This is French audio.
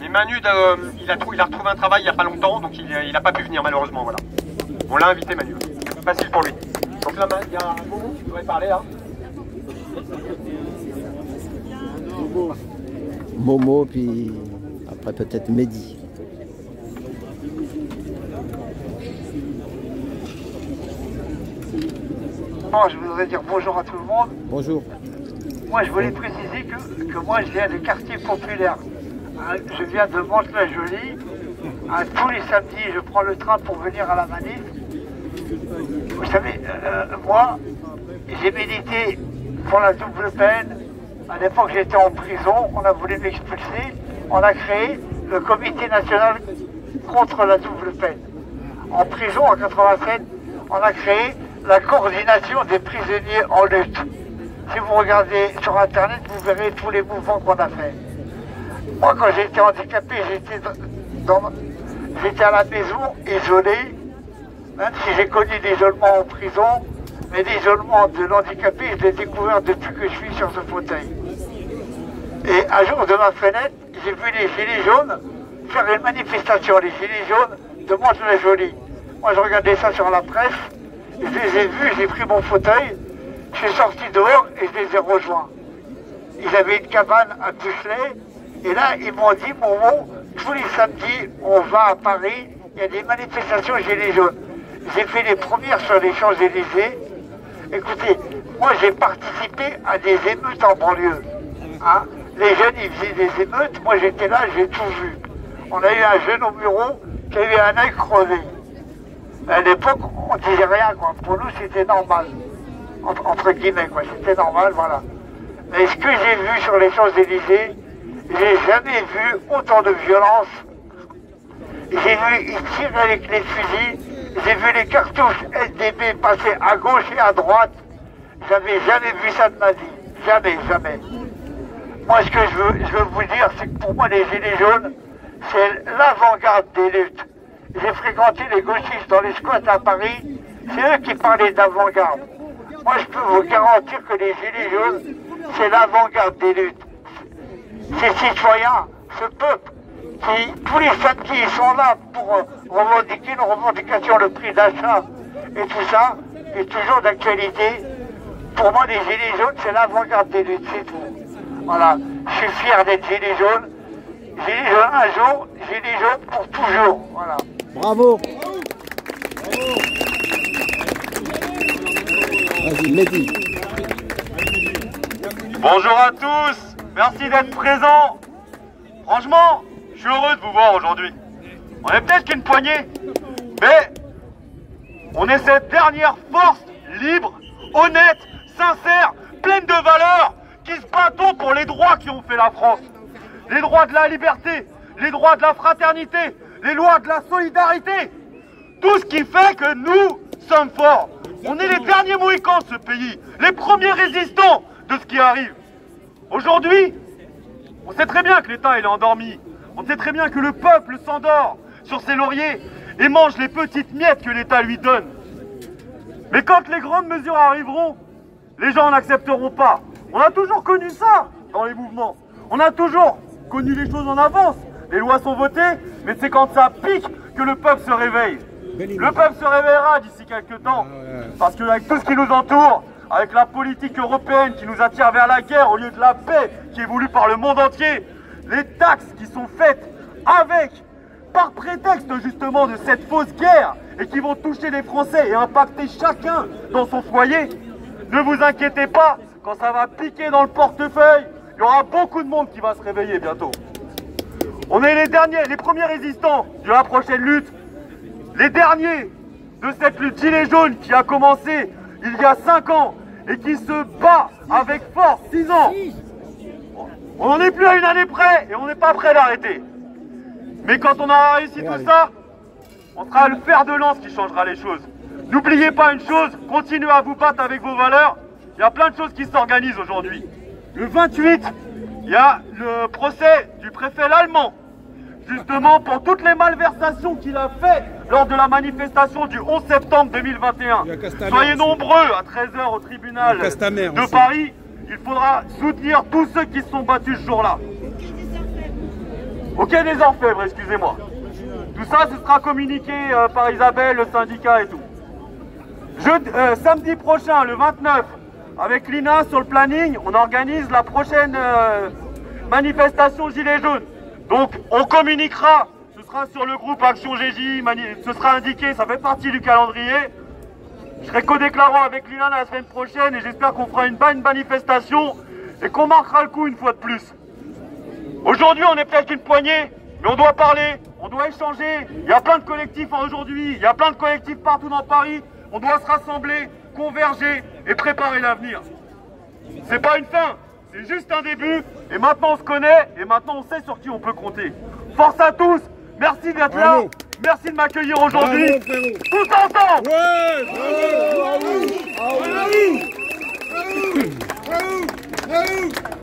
Mais Manu, il a retrouvé un travail il n'y a pas longtemps, donc il n'a pas pu venir malheureusement, voilà. On l'a invité Manu, facile pour lui. Donc là, il y a Momo qui devrait parler là. Momo, puis après peut-être Mehdi. Bon, je voudrais dire bonjour à tout le monde. Bonjour. Moi, je voulais préciser que moi, je viens des quartiers populaires. Je viens de Mantes-la-Jolie. Tous les samedis, je prends le train pour venir à la manif. Vous savez, moi, j'ai milité pour la double peine. À l'époque, j'étais en prison. On a voulu m'expulser. On a créé le Comité national contre la double peine. En prison, en 87, on a créé la coordination des prisonniers en lutte. Si vous regardez sur Internet, vous verrez tous les mouvements qu'on a fait. Moi, quand j'étais handicapé, j'étais à la maison, isolé, même si j'ai connu l'isolement en prison, mais l'isolement de l'handicapé, je l'ai découvert depuis que je suis sur ce fauteuil. Et un jour, de ma fenêtre, j'ai vu les Gilets jaunes faire une manifestation, les Gilets jaunes de Mantes-la-Jolie. Moi, je regardais ça sur la presse, je les ai vus, j'ai pris mon fauteuil, je suis sorti dehors et je les ai rejoints. Ils avaient une cabane à Pucelet, et là, ils m'ont dit, Momo, tous les samedis, on va à Paris, il y a des manifestations Gilets jaunes. J'ai fait les premières sur les Champs-Élysées. Écoutez, moi j'ai participé à des émeutes en banlieue. Hein? Les jeunes, ils faisaient des émeutes, moi j'étais là, j'ai tout vu. On a eu un jeune au bureau qui avait un œil crevé. À l'époque, on disait rien, quoi. Pour nous, c'était normal. Entre guillemets, quoi. C'était normal, voilà. Mais ce que j'ai vu sur les Champs-Élysées, j'ai jamais vu autant de violence. J'ai vu, ils tiraient avec les fusils, j'ai vu les cartouches SDB passer à gauche et à droite. J'avais jamais vu ça de ma vie. Jamais, jamais. Moi, ce que je veux vous dire, c'est que pour moi, les Gilets jaunes, c'est l'avant-garde des luttes. J'ai fréquenté les gauchistes dans les squats à Paris, c'est eux qui parlaient d'avant-garde. Moi, je peux vous garantir que les Gilets jaunes, c'est l'avant-garde des luttes. Ces citoyens, ce peuple, qui, tous les samedis, ils sont là pour revendiquer une revendication, le prix d'achat et tout ça, est toujours d'actualité. Pour moi, les Gilets jaunes, c'est l'avant-garde des luttes, c'est tout. Voilà, je suis fier d'être Gilets jaunes. Gilets jaunes un jour, Gilets jaunes pour toujours, voilà. Bravo. Vas-y, Mehdi. Bonjour à tous, merci d'être présents. Franchement, je suis heureux de vous voir aujourd'hui. On est peut-être qu'une poignée, mais on est cette dernière force libre, honnête, sincère, pleine de valeurs, qui se battons pour les droits qui ont fait la France. Les droits de la liberté, les droits de la fraternité, les lois de la solidarité. Tout ce qui fait que nous sommes forts. On est les derniers mohicans de ce pays, les premiers résistants de ce qui arrive. Aujourd'hui, on sait très bien que l'État est endormi. On sait très bien que le peuple s'endort sur ses lauriers et mange les petites miettes que l'État lui donne. Mais quand les grandes mesures arriveront, les gens n'accepteront pas. On a toujours connu ça dans les mouvements. On a toujours connu les choses en avance. Les lois sont votées, mais c'est quand ça pique que le peuple se réveille. Le peuple se réveillera d'ici quelques temps. Parce qu'avec tout ce qui nous entoure, avec la politique européenne qui nous attire vers la guerre au lieu de la paix qui est voulue par le monde entier, les taxes qui sont faites par prétexte justement de cette fausse guerre et qui vont toucher les Français et impacter chacun dans son foyer, ne vous inquiétez pas, quand ça va piquer dans le portefeuille, il y aura beaucoup de monde qui va se réveiller bientôt. On est les premiers résistants de la prochaine lutte, les derniers de cette lutte gilet jaune qui a commencé il y a 5 ans et qui se bat avec force 6 ans. On n'en est plus à une année près et on n'est pas prêt d'arrêter. Mais quand on aura réussi tout ça, on sera le fer de lance qui changera les choses. N'oubliez pas une chose, continuez à vous battre avec vos valeurs. Il y a plein de choses qui s'organisent aujourd'hui. Le 28, il y a le procès du préfet l'Allemand, justement pour toutes les malversations qu'il a fait lors de la manifestation du 11 septembre 2021. Soyez nombreux à 13 h au tribunal de Paris. Il faudra soutenir tous ceux qui se sont battus ce jour-là. Ok des Orfèvres, excusez-moi. Tout ça, ce sera communiqué par Isabelle, le syndicat et tout. Samedi prochain, le 29, avec l'INA sur le planning, on organise la prochaine manifestation Gilets jaunes. Donc, on communiquera, ce sera sur le groupe Action GJ, ce sera indiqué, ça fait partie du calendrier. Je serai co-déclarant avec l'INA la semaine prochaine et j'espère qu'on fera une bonne manifestation et qu'on marquera le coup une fois de plus. Aujourd'hui, on est peut-être une poignée, mais on doit parler, on doit échanger. Il y a plein de collectifs aujourd'hui, il y a plein de collectifs partout dans Paris. On doit se rassembler, converger et préparer l'avenir. C'est pas une fin, c'est juste un début. Et maintenant on se connaît et maintenant on sait sur qui on peut compter. Force à tous, merci d'être là, merci de m'accueillir aujourd'hui. Tous ensemble. Ouais, bravo, bravo, bravo, bravo.